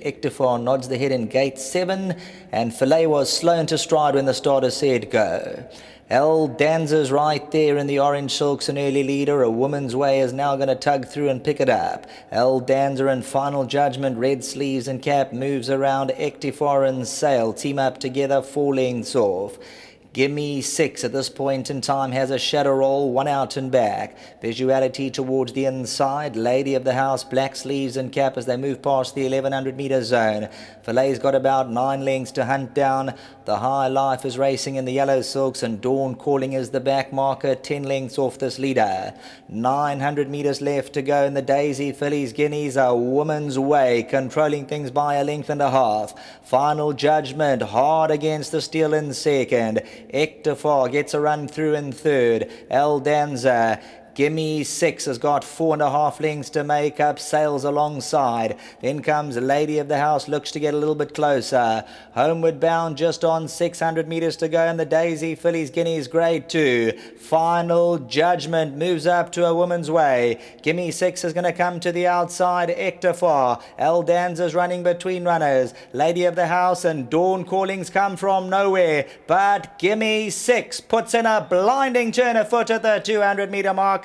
Ectofar nods the head in gate 7, and Filet was slow to stride when the starter said go. El Danza's right there in the orange silks, an early leader. A Woman's Way is now going to tug through and pick it up. El Danza in Final Judgment, red sleeves and cap, moves around Ectofar and Sail. Team up together, 4 lengths off. GIMME SIX at this point in time has a shadow roll, 1 out and back. Visuality towards the inside. Lady of the House, black sleeves and cap as they move past the 1100 metre zone. Filet's got about 9 lengths to hunt down. The High Life is racing in the yellow silks, and Dawn Calling is the back marker, 10 lengths off this leader. 900 metres left to go in the Daisy Fillies Guineas. A Woman's Way controlling things by a length and a half. Final Judgment hard against the steel in second. Ectofar gets a run through in third. El Danza. GIMME SIX has got 4.5 lengths to make up, sails alongside. Then comes Lady of the House, looks to get a little bit closer. Homeward Bound just on 600 metres to go in the Daisy Fillies Guineas Grade 2. Final Judgment moves up to A Woman's Way. GIMME SIX is going to come to the outside. Ectofar. El Danza's running between runners. Lady of the House and Dawn Callings come from nowhere. But GIMME SIX puts in a blinding turn of foot at the 200 metre mark.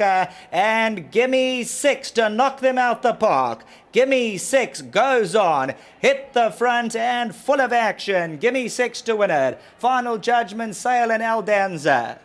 And GIMME SIX to knock them out the park. GIMME SIX goes on, hit the front and full of action. GIMME SIX to win it. Final Judgment, Sail and El Danza.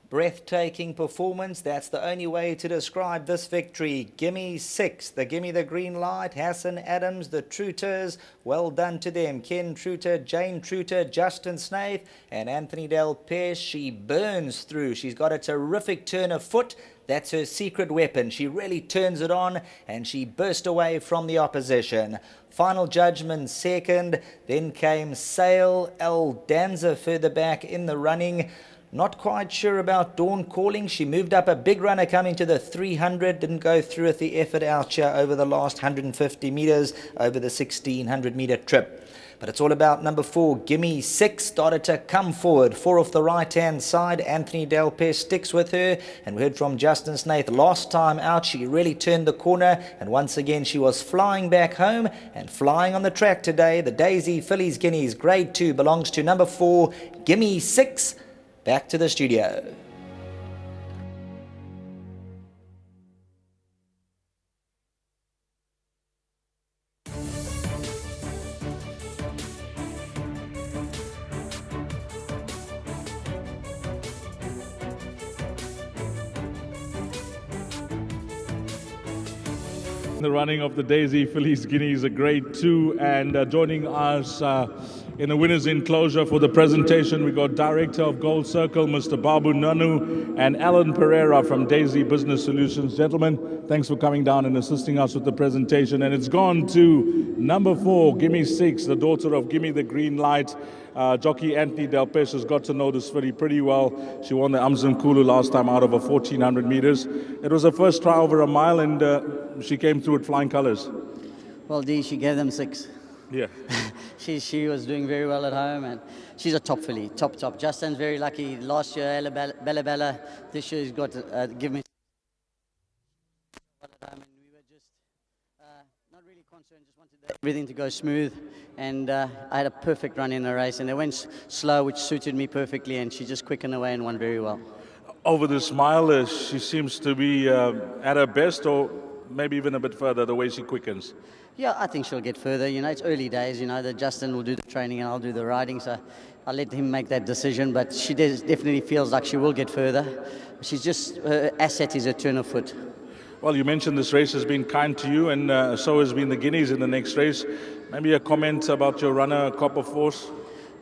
Breathtaking performance, that's the only way to describe this victory. GIMME SIX, the Gimme the Green Light, Hassan Adams, the Trooters, well done to them. Ken Trooter, Jane Trooter, Justin Snaith and Anthony Del Pes. She burns through, she's got a terrific turn of foot. That's her secret weapon. She really turns it on and she burst away from the opposition. Final Judgment second, then came Sail, El Danza further back in the running. Not quite sure about Dawn Calling. She moved up a big runner coming to the 300. Didn't go through with the effort out here over the last 150 metres over the 1600 metre trip. But it's all about number 4, GIMME SIX. Started to come forward. 4 off the right-hand side. Anthony Del Pes sticks with her. And we heard from Justin Snaith last time out. She really turned the corner. And once again, she was flying back home and flying on the track today. The Daisy Fillies Guineas Grade 2 belongs to number 4, GIMME SIX. Back to the studio. The running of the Daisy Fillies Guineas, a Grade 2, and joining us in the winner's enclosure for the presentation, we got Director of Gold Circle, Mr. Babu Nanu, and Alan Pereira from Daisy Business Solutions. Gentlemen, thanks for coming down and assisting us with the presentation. And it's gone to number 4, GIMME SIX, the daughter of Gimme the Green Light. Jockey Anthony Del Pes has got to know this filly pretty well. She won the Umzimkhulu last time out over 1400 meters. It was her first try over a mile, and she came through with flying colors. Well, Dee, she gave them 6. Yeah. she was doing very well at home, and she's a top filly, top. Justin's very lucky. Last year, Bella Bella. This year he's got Give Me at home, and we were just not really concerned. Just wanted everything to go smooth, and I had a perfect run in the race, and they went slow, which suited me perfectly, and she just quickened away and won very well. Over this mile, she seems to be at her best, or maybe even a bit further, the way she quickens. Yeah, I think she'll get further. You know, it's early days. You know, that Justin will do the training and I'll do the riding, so I'll let him make that decision. But she definitely feels like she will get further. She's just, her asset is her turn of foot. Well, you mentioned this race has been kind to you, and so has been the Guineas in the next race. Maybe a comment about your runner, Copper Force?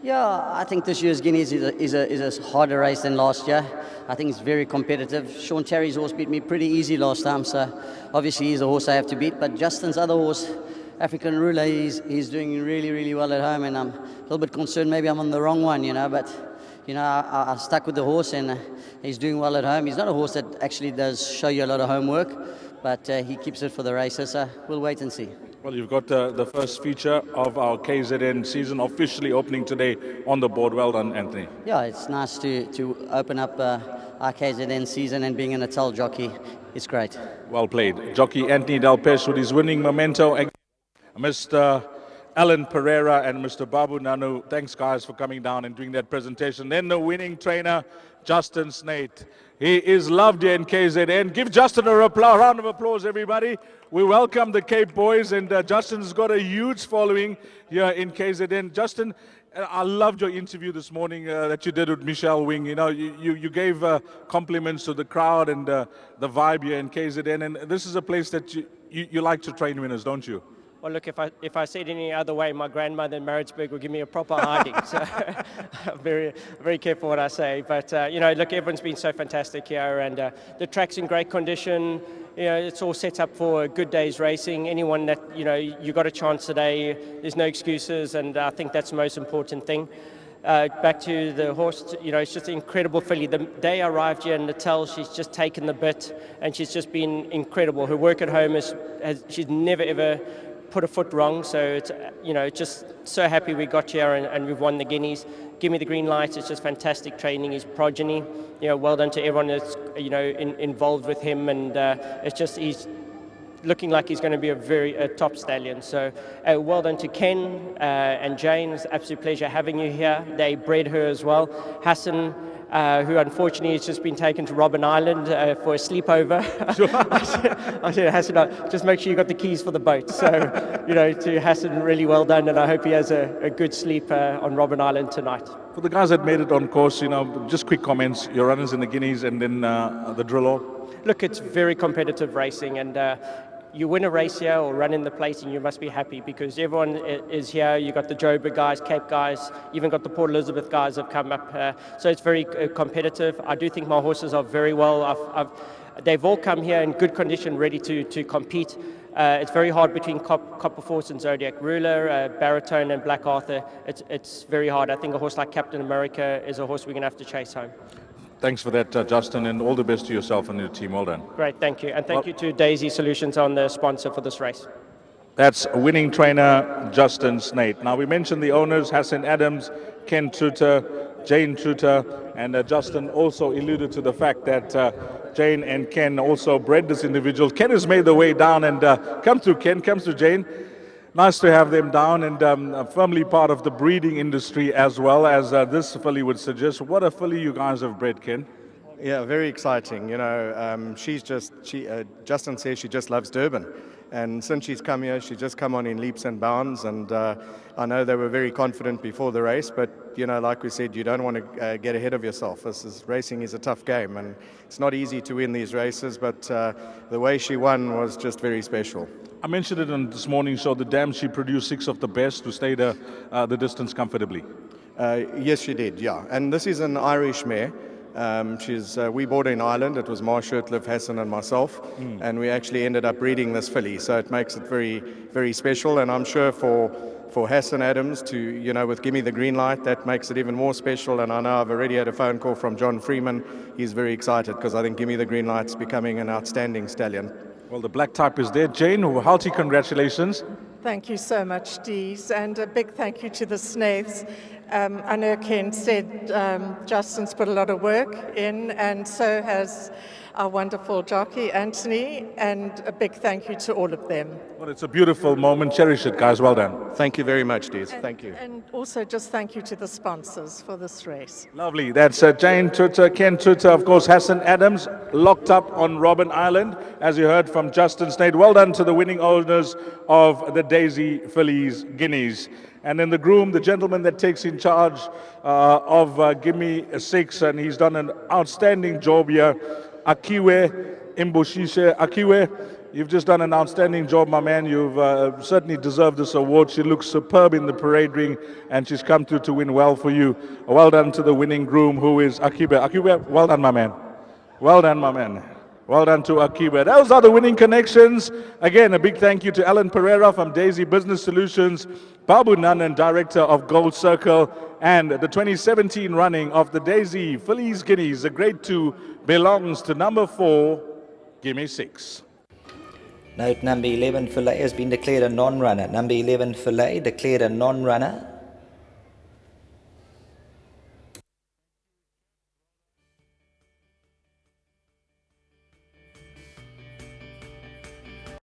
Yeah, I think this year's Guineas is a harder race than last year. I think it's very competitive. Sean Cherry's horse beat me pretty easy last time, so obviously he's a horse I have to beat. But Justin's other horse, African Ruler, he's doing really, really well at home, and I'm a little bit concerned maybe I'm on the wrong one, you know, but you know, I stuck with the horse, and he's doing well at home. He's not a horse that actually does show you a lot of homework, but he keeps it for the races. We'll wait and see. Well, you've got the first feature of our KZN season officially opening today on the board. Well done, Anthony. Yeah, it's nice to open up our KZN season, and being a Natal jockey, it's great. Well played. Jockey Anthony Delpesh with his winning memento. Mr. Alan Pereira and Mr. Babu Nanu, thanks guys for coming down and doing that presentation. Then the winning trainer, Justin Snate. He is loved here in KZN. Give Justin a round of applause, everybody. We welcome the Cape boys, and Justin's got a huge following here in KZN. Justin, I loved your interview this morning that you did with Michelle Wing. You know, you gave compliments to the crowd and the vibe here in KZN, and this is a place that you like to train winners, don't you? Well, look, if I said any other way, my grandmother in Maritzburg would give me a proper hiding. So I'm very careful what I say. But, you know, look, everyone's been so fantastic here, and the track's in great condition. You know, it's all set up for a good day's racing. Anyone that, you know, you got a chance today, there's no excuses, and I think that's the most important thing. Back to the horse, you know, it's just an incredible filly. The day I arrived here in Natal, she's just taken the bit, and she's just been incredible. Her work at home she's never ever put a foot wrong, so it's, you know, just so happy we got here and we've won the Guineas. Give me the green light. It's just fantastic training. His progeny, you know, well done to everyone that's, you know, involved with him, and it's just he's looking like he's going to be a top stallion. So well done to Ken and Jane. It's an absolute pleasure having you here. They bred her as well. Hassan, who unfortunately has just been taken to Robben Island for a sleepover. Sure. I said, Hassan, just make sure you got the keys for the boat. So, you know, to Hassan, really well done, and I hope he has a good sleep on Robben Island tonight. For the guys that made it on course, you know, just quick comments. Your runners in the Guineas and then the drill. Look, it's very competitive racing, and you win a race here or run in the place and you must be happy because everyone is here. You got the Joburg guys, Cape guys, even got the Port Elizabeth guys have come up. So it's very competitive. I do think my horses are very well. They've all come here in good condition, ready to compete. It's very hard between Copperforce and Zodiac Ruler, Baritone and Black Arthur. It's very hard. I think a horse like Captain America is a horse we're going to have to chase home. Thanks for that, Justin, and all the best to yourself and your team. Well done. Great, thank you. And thank you to Daisy Solutions on the sponsor for this race. That's winning trainer Justin Snate. Now, we mentioned the owners, Hassan Adams, Ken Truter, Jane Truter, and Justin also alluded to the fact that Jane and Ken also bred this individual. Ken has made the way down, and come through, Ken, comes through, Jane. Nice to have them down, and firmly part of the breeding industry as well, as this filly would suggest. What a filly you guys have bred, Ken. Yeah, very exciting. You know, Justin says she just loves Durban. And since she's come here, she's just come on in leaps and bounds. And I know they were very confident before the race, but, you know, like we said, you don't want to get ahead of yourself. Racing is a tough game, and it's not easy to win these races, but the way she won was just very special. I mentioned it on this morning's show, the dam, she produced 6 of the best to stay the distance comfortably. Yes, she did, yeah. And this is an Irish mare. We bought her in Ireland. It was Marsh Shirtliff, Hassan and myself, and we actually ended up breeding this filly. So it makes it very, very special, and I'm sure for Hassan Adams to, you know, with Gimme the Green Light, that makes it even more special. And I know I've already had a phone call from John Freeman. He's very excited because I think Gimme the Green Light's becoming an outstanding stallion. Well, the black type is there. Jane, hearty congratulations. Thank you so much, Dees, and a big thank you to the Snaiths. I know Ken said Justin's put a lot of work in, and so has our wonderful jockey, Anthony, and a big thank you to all of them. Well, it's a beautiful moment. Cherish it, guys. Well done. Thank you very much, Dees. Thank you. And also just thank you to the sponsors for this race. Lovely. That's Jane Truter, Ken Truter, of course, Hassan Adams, locked up on Robben Island, as you heard from Justin Snate. Well done to the winning owners of the Daisy Fillies Guineas. And then the groom, the gentleman that takes in charge of GIMME SIX, and he's done an outstanding job here. Akiwe Imboshishe. Akiwe, you've just done an outstanding job, my man. You've certainly deserved this award. She looks superb in the parade ring, and she's come through to win well for you. Well done to the winning groom, who is Akiwe. Akiwe, well done, my man. Well done, my man. Well done to Akiwe. Those are the winning connections. Again, a big thank you to Alan Pereira from Daisy Business Solutions, Babu Nanan, Director of Gold Circle, and the 2017 running of the Daisy Fillies Guineas. The Grade 2 belongs to number 4, GIMME SIX. Note number 11, Filet, has been declared a non-runner. Number 11, Filet, declared a non-runner.